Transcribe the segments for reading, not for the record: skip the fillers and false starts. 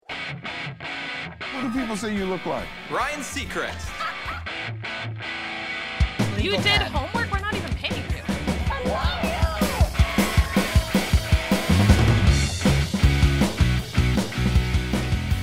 What do people say you look like? Ryan Seacrest. You did homework? We're not even paying you.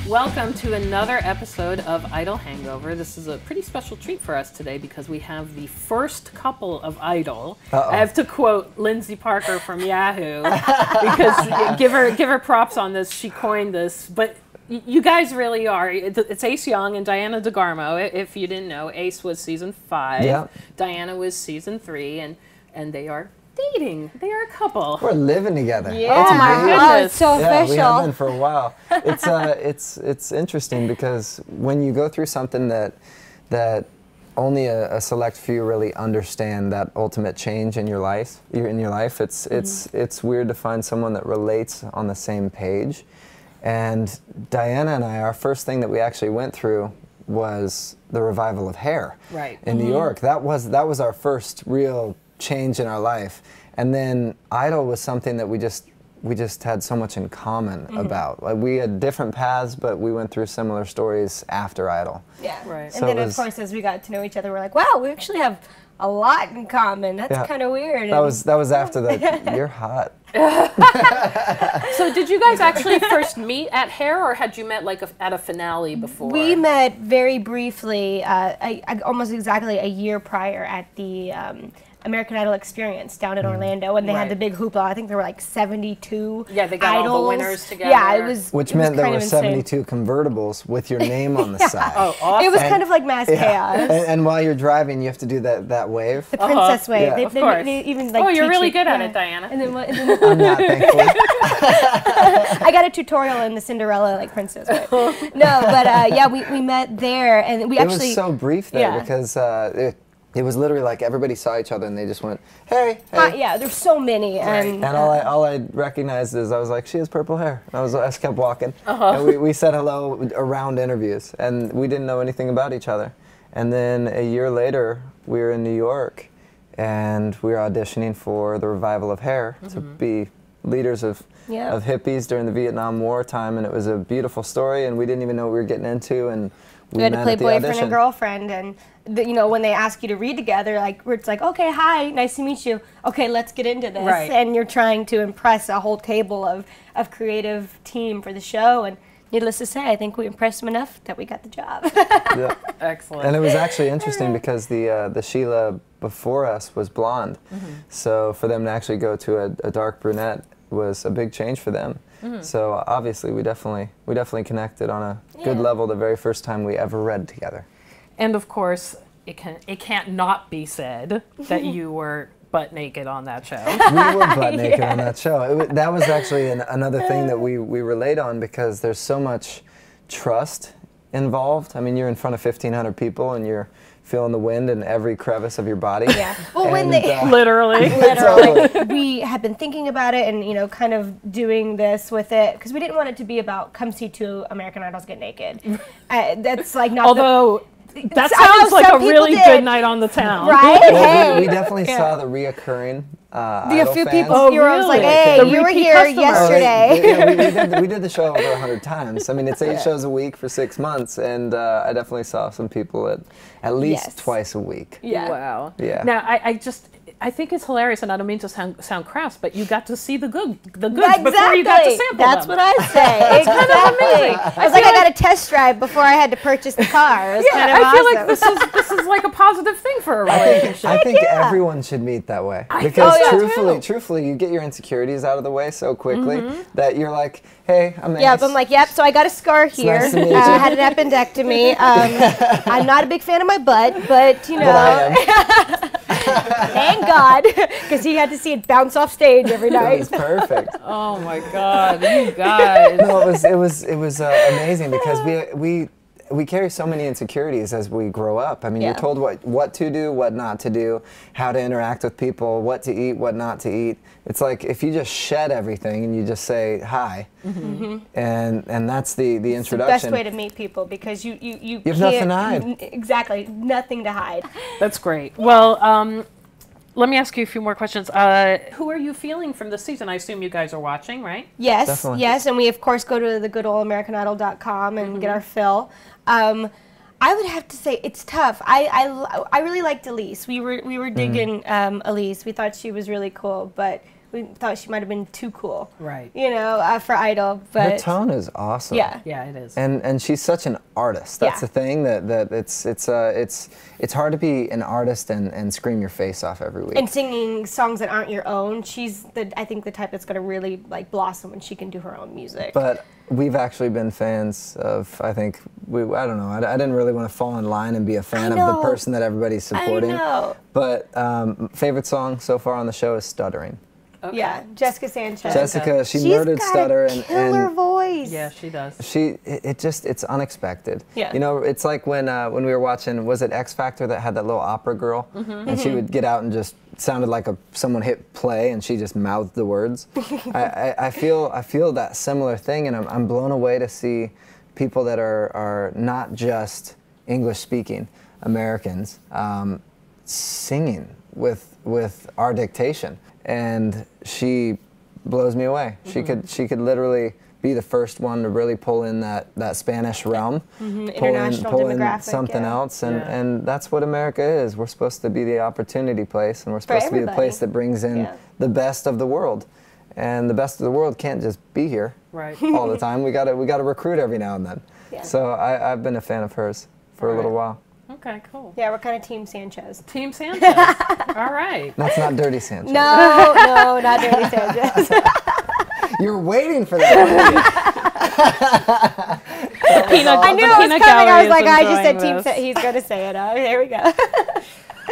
Welcome to another episode of Idol Hangover. This is a pretty special treat for us today because we have the first couple of Idol. I have to quote Lindsay Parker from Yahoo because give her props on this. She coined this, but you guys really are. It's Ace Young and Diana DeGarmo. If you didn't know, Ace was season 5. Yeah. Diana was season 3, and they are dating. They are a couple. We're living together. Yeah. Oh my goodness. So official. Yeah, we have been for a while. It's interesting because when you go through something that only a select few really understand, that ultimate change in your life. It's weird to find someone that relates on the same page. And Diana and I, our first thing that we actually went through was the revival of Hair in New York. That was our first real change in our life. And then Idol was something that we just had so much in common about. Like, we had different paths, but we went through similar stories after Idol. Yeah. Right. And then of course, as we got to know each other, we're like, wow, we actually have a lot in common. That's kind of weird. That was after the you're hot. So did you guys actually first meet at Hair, or had you met like at a finale before? We met very briefly, almost exactly a year prior at the American Idol experience down in Orlando, when they had the big hoopla. I think there were like 72 Yeah, they got idols. all the winners together. Yeah, it was. Which it was meant there kind were of insane. 72 convertibles with your name on the side. Oh, awesome. It was kind of like mass chaos. And while you're driving, you have to do that wave. The princess wave. Yeah. Of course. They even like. You're teach really you. good at it, Diana. And then I'm not, thankfully. I got a tutorial in the Cinderella princess way. No, but yeah, we met there, and we actually. It was so brief there because it was literally like everybody saw each other and they just went, hey. Yeah, there's so many, and all I recognized is I was like, she has purple hair. And I just kept walking, and we said hello around interviews, and we didn't know anything about each other. And then a year later, we were in New York, and we were auditioning for the revival of Hair to be leaders of hippies during the Vietnam War time, and it was a beautiful story, and we didn't even know what we were getting into, and we had to play boyfriend and girlfriend, and when they ask you to read together, it's like, okay, hi, nice to meet you. Okay, let's get into this. Right. And you're trying to impress a whole table of creative team for the show, and needless to say, I think we impressed them enough that we got the job. Yeah. Excellent. And it was actually interesting because the Sheila before us was blonde, so for them to actually go to a dark brunette was a big change for them. So obviously we definitely connected on a good level the very first time we ever read together. And of course, it can't not be said that you were butt naked on that show. We were butt naked on that show. That was actually another thing that we relate on, because there's so much trust involved. I mean, you're in front of 1,500 people and you're feeling the wind in every crevice of your body. Yeah. Well, when they literally, we had been thinking about it and kind of doing this with it because we didn't want it to be about come see 2 American Idols get naked. That's like not. Although that sounds like a really good night on the town, right? Well, we definitely saw the reoccurring. A few fans. people. You were like, hey, you were here yesterday. We did the show over 100 times. I mean, it's 8 shows a week for 6 months, and I definitely saw some people at least twice a week. Yeah. Wow. Yeah. Now, I think it's hilarious, and I don't mean to sound crass, but you got to see the goods exactly. before you got to sample That's them. what I say. It's kind of amazing. I was like, I got a test drive before I had to purchase the car. It was kind of I feel awesome. like this is like a positive thing for a relationship. I think everyone should meet that way, because truthfully, you get your insecurities out of the way so quickly that you're like, hey, I'm Ace. Yeah, but I'm like, yep, so I got a scar here. Nice to meet you. I had an appendectomy. I'm not a big fan of my butt, but But I am. thank God, because he had to see it bounce off stage every night. It was perfect. Oh my God, you guys! No, it was amazing because we carry so many insecurities as we grow up. I mean, you're told what to do, what not to do, how to interact with people, what to eat, what not to eat. It's like if you just shed everything and you just say hi, and that's the introduction. It's the best way to meet people because you have nothing to hide. Exactly, nothing to hide. That's great. Well, let me ask you a few more questions. Who are you feeling from this season? I assume you guys are watching, right? Yes, Definitely. yes, and we of course go to the goodoldamericanaidol.com and get our fill. I would have to say it's tough. I really liked Elise. We were digging Elise. We thought she was really cool, but we thought she might have been too cool. Right. You know, for Idol. But her tone is awesome. yeah, Yeah, it is. And she's such an artist. That's Yeah. the thing that it's hard to be an artist and scream your face off every week. and singing songs that aren't your own. She's I think the type that's going to really like blossom when she can do her own music. But we've actually been fans of, I think, I don't know, I didn't really want to fall in line and be a fan of the know. person that everybody's supporting. I know. But favorite song so far on the show is Stuttering. Okay. Yeah, Jessica Sanchez. Jessica, she She's murdered got Stutter a killer and voice. Yeah, she does. it's unexpected. Yeah. You know, it's like when we were watching, was it X Factor that had that little opera girl? And she would get out and just sounded like someone hit play and she just mouthed the words. I feel that similar thing, and I'm blown away to see people that are not just English speaking Americans singing with our dictation. And she blows me away. She could literally be the first one to really pull in that Spanish realm, International pull in demographic, something yeah. else, and Yeah. and that's what America is. We're supposed to be the opportunity place, and we're supposed to be the everybody. place that brings in Yeah. the best of the world. And the best of the world can't just be here Right. all the time. We gotta recruit every now and then. Yeah. So I've been a fan of hers for a little while. Okay, cool. Yeah, we're kind of Team Sanchez. Team Sanchez. All right. That's not Dirty Sanchez. No, no, not Dirty Sanchez. You're waiting for that. I knew it was coming. I was like, I just said Team Sanchez. He's going to say it. There we go.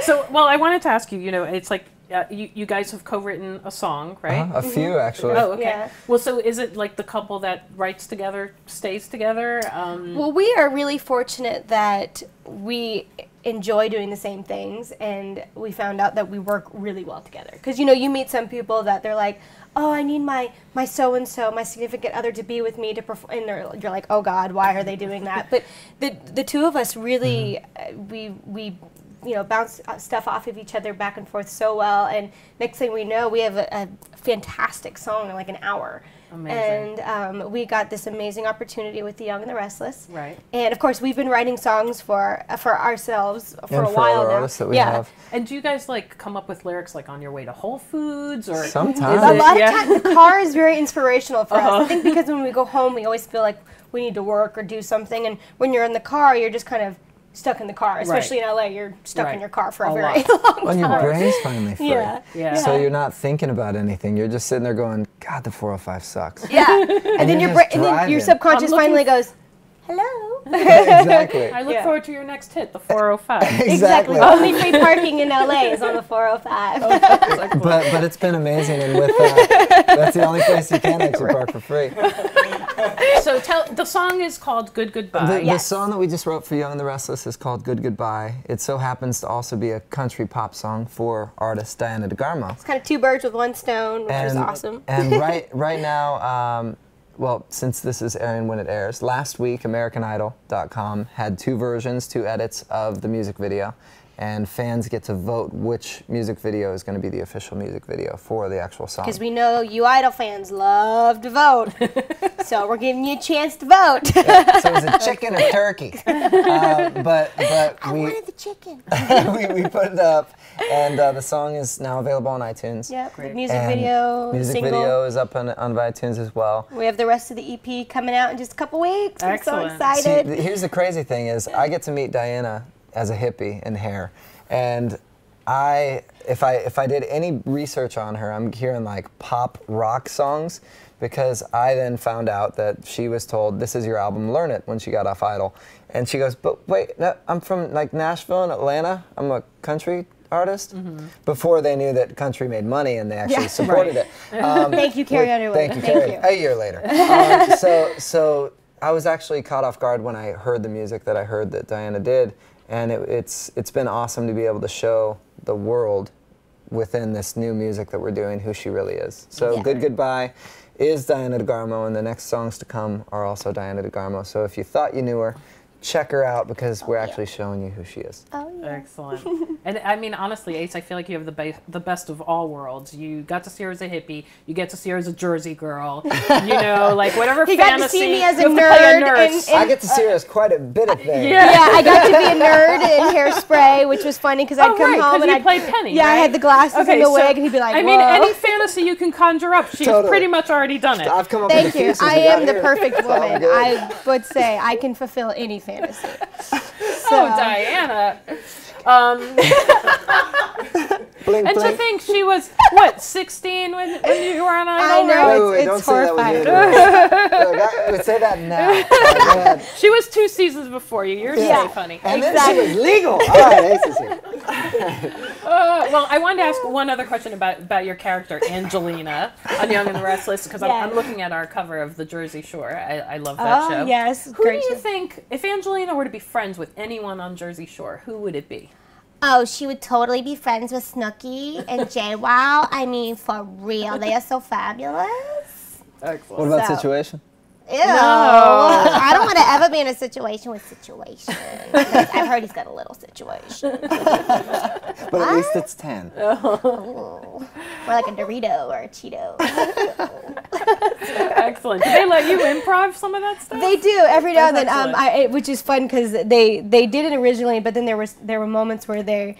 So, well, I wanted to ask you, you know, it's like you guys have co-written a song, right? A few actually. Oh, okay. Yeah. Well, so is it like the couple that writes together stays together? Well, we are really fortunate that we enjoy doing the same things, and we found out that we work really well together. Because, you know, you meet some people that they're like, oh, I need my so-and-so, my significant other to be with me to perform, and you're like, oh God, why are they doing that? But the two of us really, we you know, bounce stuff off of each other back and forth so well, and next thing we know, we have a fantastic song in like an hour. Amazing. And we got this amazing opportunity with The Young and the Restless. Right. And of course, we've been writing songs for ourselves for a for while other now. artists that we yeah. have. And do you guys like come up with lyrics like on your way to Whole Foods or Sometimes. A lot Yeah. of times, the car is very inspirational for us. I think because when we go home, we always feel like we need to work or do something. And when you're in the car, you're just kind of stuck in the car. Especially in LA, you're stuck Right. in your car for A a very lot. long When your time. brain's finally free. Yeah. Yeah. So you're not thinking about anything. You're just sitting there going, God, the 405 sucks. Yeah. And then you're your just and then your driving. subconscious I'm looking finally goes, hello. Exactly. I look Yeah. forward to your next hit, the 405. Exactly. Only free parking in LA is on the 405. But it's been amazing, and with that's the only place you can actually park for free. So the song is called Good Goodbye. The song that we just wrote for Young and the Restless is called Good Goodbye. It so happens to also be a country pop song for artist Diana DeGarmo. It's kind of two birds with one stone, which is awesome. And right now, well, since this is airing when it airs, last week AmericanIdol.com had two edits of the music video, and fans get to vote which music video is going to be the official music video for the actual song. Because we know you Idol fans love to vote. So we're giving you a chance to vote. So is it chicken or turkey? But I wanted the chicken. we put it up, and the song is now available on iTunes. Yep, the Great. music And video, music single. video is up on iTunes as well. We have the rest of the EP coming out in just a couple weeks. I'm so Excellent. excited. See, here's the crazy thing is I get to meet Diana as a hippie in hair, and if I did any research on her, I'm hearing like pop rock songs, because I then found out that she was told, this is your album, learn it, when she got off Idol. And she goes, but wait, no, I'm from like Nashville and Atlanta, I'm a country artist, before they knew that country made money and they actually supported it. Thank you, Carrie Underwood. Thank you, Carrie. you. A year later. So I was actually caught off guard when I heard the music that I heard that Diana did, and it's been awesome to be able to show the world within this new music that we're doing who she really is. So Yeah. Good Goodbye is Diana DeGarmo, and the next songs to come are also Diana DeGarmo. So if you thought you knew her, check her out, because we're actually showing you who she is. Oh, Excellent. And I mean, honestly, Ace, I feel like you have the best of all worlds. You got to see her as a hippie. You get to see her as a Jersey girl. You know, like whatever he fantasy. got to see me as a you have to play a nerd. nurse. I get to see her as quite a bit of things. Yeah, I got to be a nerd in Hairspray, which was funny because I'd come home and I'd play Penny. Yeah, right? I had the glasses and the wig, and he'd be like, I mean, any fantasy you can conjure up, she's pretty much already done it. I've come up Thank with the you. pieces I we got am the here. perfect woman. I would say I can fulfill any fantasy. Oh, Diana. Bling, And bling. to think she was, what, 16 when you were on Idol? I know, Wait, it's don't horrifying. say that with say that now. Go ahead. She was 2 seasons before you. You're so funny. And then she was legal. All right, Ace is here. Well, I wanted to ask one other question about your character, Angelina, on Young and the Restless, because I'm looking at our cover of the Jersey Shore. I love that show. Oh, yes. Who do you think, if Angelina were to be friends with anyone on Jersey Shore, who would it be? Oh, she would totally be friends with Snooki and JWoww. I mean, for real. They are so fabulous. Excellent. What about situation? Ew. I don't want to ever be in a situation with Situation. I've heard he's got a little situation. But at least it's 10. Ooh. More like a Dorito or a Cheeto. Excellent. Do they let you improv some of that stuff? They do every now and then, excellent. which is fun because they did it originally, but then there were moments where they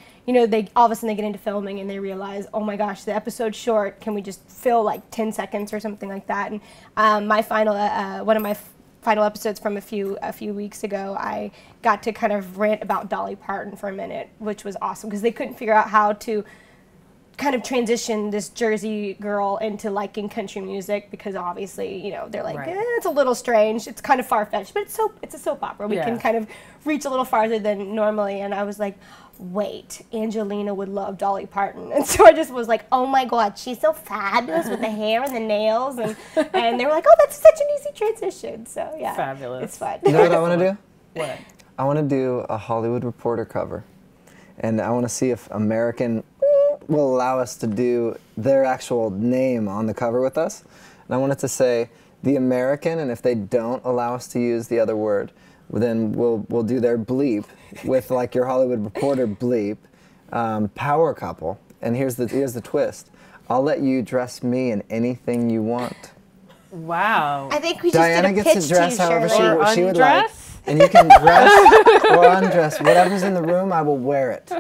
all of a sudden they get into filming and they realize, oh my gosh, the episode's short. Can we just fill like 10 seconds or something like that? And my final one of my final episodes from a few weeks ago, I got to kind of rant about Dolly Parton for a minute, which was awesome because they couldn't figure out how to kind of transition this Jersey girl into liking country music because obviously, they're like, it's a little strange. It's kind of far-fetched, but it's a soap opera. We can kind of reach a little farther than normally. And I was like, wait, Angelina would love Dolly Parton. And so I just was like, oh my God, she's so fabulous with the hair and the nails. And they were like, oh, that's such an easy transition. So yeah. Fabulous. It's fun. You know what I want to do? What? I want to do a Hollywood Reporter cover. And I want to see if American will allow us to do their actual name on the cover with us. And I want it to say, The American, and if they don't allow us to use the other word, then we'll do their bleep with like your Hollywood Reporter bleep, power couple. And here's the twist. I'll let you dress me in anything you want. Wow. I think we just Diana did a gets pitch to dress to you, however Shirley. she would like. Undress? And you can dress or undress. Whatever's in the room, I will wear it.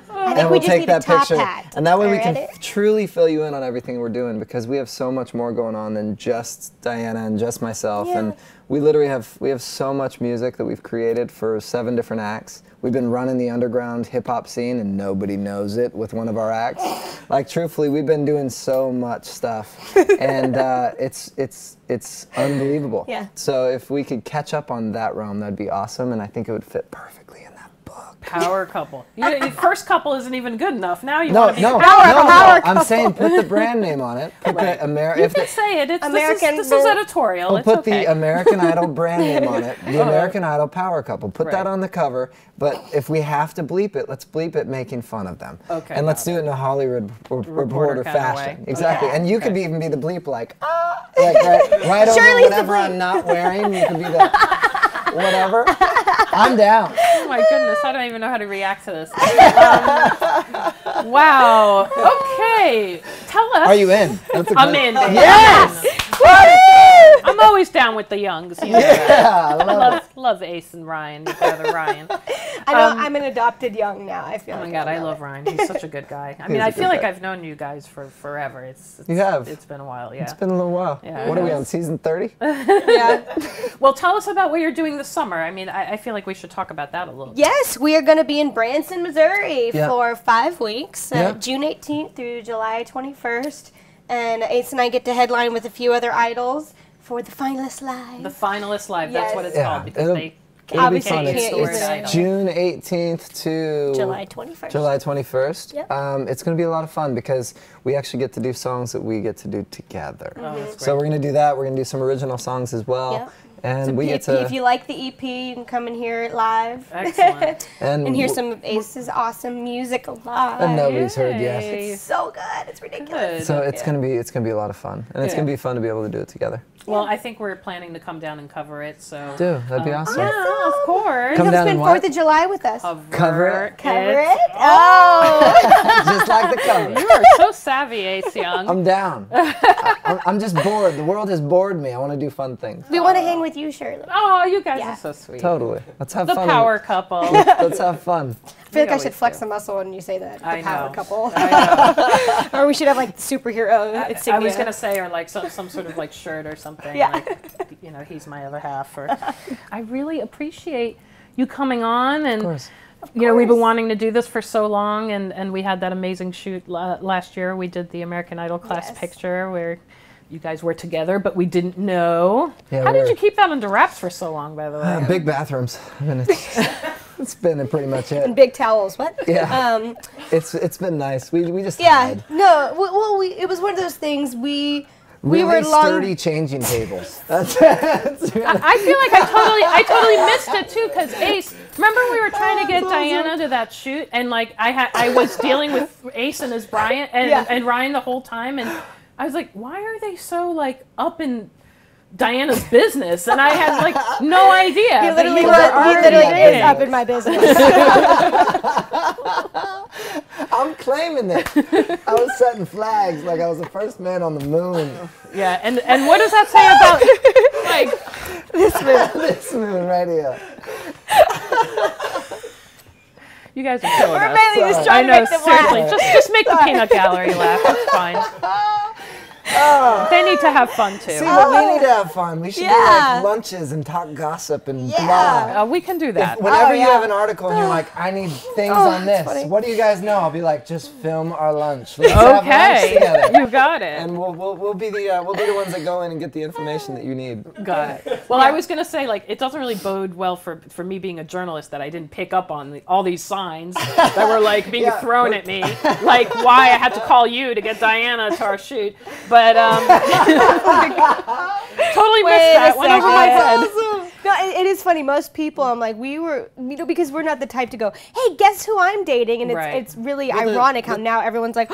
I think And we we'll just take need that a top picture. hat. And that way we Are can ready? truly fill you in on everything we're doing because we have so much more going on than just Diana and just myself. Yeah. And we literally have so much music that we've created for 7 different acts. We've been running the underground hip hop scene and nobody knows it with one of our acts. Like truthfully, we've been doing so much stuff and it's unbelievable. Yeah. So if we could catch up on that realm, that'd be awesome, and I think it would fit perfectly in that book. Power couple. Your first couple isn't even good enough. Now you No, want to be no, power no, couple. I'm saying put the brand name on it. Put the You can say it. This is editorial. We'll It's put okay. the American Idol brand name on it. The American Idol power couple. Put that Right. on the cover. But if we have to bleep it, let's bleep it making fun of them. Okay, And let's got do it in a Hollywood reporter kinda fashion. way. Exactly. Okay. And you Okay. could even be the bleep like right over Shirley's the whatever bleep. I'm not wearing. You could be the whatever. I'm down. Oh my goodness, I don't even know how to react to this. Wow. Okay. Tell us. Are you in? That's a I'm good- in. Baby. Yes! I'm always down with the youngs. You know. Yeah, I love it. Love Ace and Ryan, your brother Ryan. I know I'm an adopted young now. I feel Oh my like God, I love Ryan. He's such a good guy. I mean, I a feel good like guy. I've known you guys for forever. It's You have. It's been a while, yeah. It's been a little while. Yeah, What are it we has. on, season 30? Yeah. Well, tell us about what you're doing this summer. I mean, I feel like we should talk about that a little bit. Yes, we are going to be in Branson, Missouri Yeah. for 5 weeks, Yeah. June 18th through July 21st. And Ace and I get to headline with a few other idols for the Finalist Live. The Finalist Live, that's what it's Yes. called because It'll- they It'll be Obviously fun. can't It's, use it's the idol. June 18th to July 21st. July 21st. Yep. It's going to be a lot of fun because we actually get to do songs that we get to do together. Oh, that's So we're going to do that. We're going to do some original songs as well. Yep. and So we get to. if you like the EP, you can come and hear it live. Excellent. And hear some of Ace's awesome music live. And nobody's heard yet. It's so good. It's ridiculous. Good. So it's gonna be a lot of fun, and it's Good. gonna be fun to be able to do it together. Well, I think we're planning to come down and cover it. So. Do that'd be awesome. Yeah, of course. Come Come down spend and what? 4th of July with us. Cover it. Cover it? Oh! Just like the cover. You are so savvy, Ace Young. I'm down. I'm just bored. The world has bored me. I want to do fun things. We want to hang with you, Shirley. Oh, you guys Yeah. are so sweet. Totally. Let's have The fun. power couple. Let's have fun. I feel like I always should flex do. the muscle when you say that. The I power know. couple. I know. Or we should have like superhero insignia. I was gonna say, or like some sort of like shirt or something. Yeah. Like, you know, he's my other half. Or I really appreciate you coming on, and Of course. you know, we've been wanting to do this for so long, and we had that amazing shoot last year. We did the American Idol class Yes. picture where you guys were together, but we didn't know. Yeah, How did we're- you keep that under wraps for so long, by the way? Big bathrooms. I mean, it's been pretty much it. And big towels. What? Yeah. It's been nice. We just Yeah. hide. No. Well, it was one of those things. We Really were long. sturdy changing tables. That's I feel like I totally missed it too, because Ace, remember we were trying to get Diana to that shoot, and like I was dealing with Ace and his Brian and Ryan the whole time, and I was like, why are they so like up in Diana's business? And I had like no idea. He that literally, you was, were he already literally is dating. up in my business. I'm claiming it. I was setting flags like I was the first man on the moon. Yeah, and what does that say about like This moon right here. you guys are killing We're us. mainly just I trying to know, make them seriously, laugh. just make the peanut gallery laugh. It's fine. They need to have fun too. See, but we need to have fun. We should do Yeah. like lunches and talk gossip and Yeah. blah. We can do that. Whenever you yeah. have an article and you're like, I need things on this. funny. What do you guys know? I'll be like, just film our lunch. Let's have lunch Okay, together. you got it. And we'll be the ones that go in and get the information that you need. Got it. Well, I was going to say, like, it doesn't really bode well for me being a journalist that I didn't pick up on all these signs that were, like, being Yeah. thrown at me. Like, why I had to call you to get Diana to our shoot. But, totally missed that. Went over my head. No, it is funny. Most people, I'm like, because we're not the type to go, hey, guess who I'm dating? And Right. it's really Well, ironic how now everyone's like,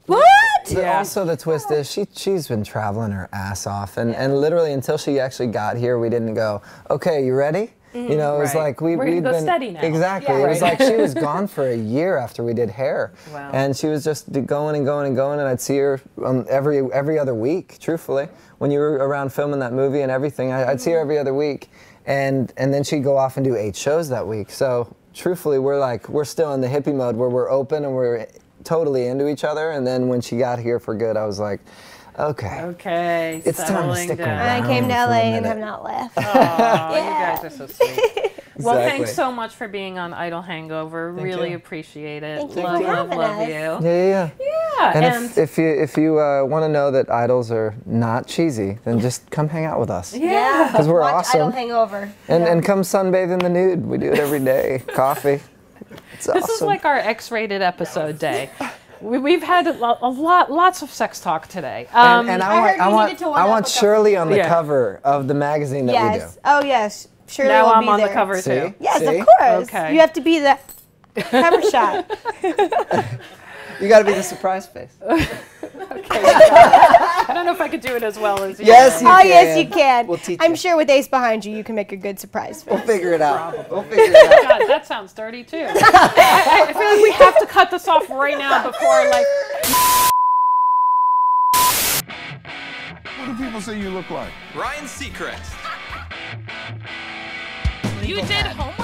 what? Yeah. Also, the twist is she's been traveling her ass off, and literally until she actually got here, we didn't go, okay, you ready? You know, it was Right. like We're gonna we'd go been steady now. exactly. Yeah. It was Right. like she was gone for a year after we did hair, Wow. and she was just going and going and going, and I'd see her every other week. Truthfully, when you were around filming that movie and everything, I'd see her every other week, and then she'd go off and do 8 shows that week. So truthfully, we're still in the hippie mode where we're open and we're totally into each other. And then when she got here for good, I was like, okay. Okay, It's time to settling stick down. I came to for a LA and minute. have not left. Oh, you guys are so sweet. Well, Exactly. thanks so much for being on Idol Hangover. Really you. appreciate it. Thank you love, for love, having love us. you. Yeah. Yeah, And if you want to know that idols are not cheesy, then just come hang out with us. yeah. 'Cause we're Watch Idol awesome. Hangover. And come sunbathe in the nude. We do it every day. Coffee. It's awesome. This is like our X-rated episode day. We've had lots of sex talk today. and I heard I you want needed to one I up want a couple. Shirley on the Yeah. cover of the magazine that we do. Yes. Oh, yes. Shirley now will I'm be on there. the cover See? too. Yes, See? of course. Okay. You have to be the cover shot. You got to be the surprise face. I don't know if I could do it as well as you. Yes, you Oh, can. yes, you can. We'll teach I'm you. sure with Ace behind you, you can make a good surprise face. We'll figure it out. We'll figure it out. God, that sounds dirty too. I feel like we have to cut this off right now before like. What do people say you look like? Ryan Seacrest. You did homework.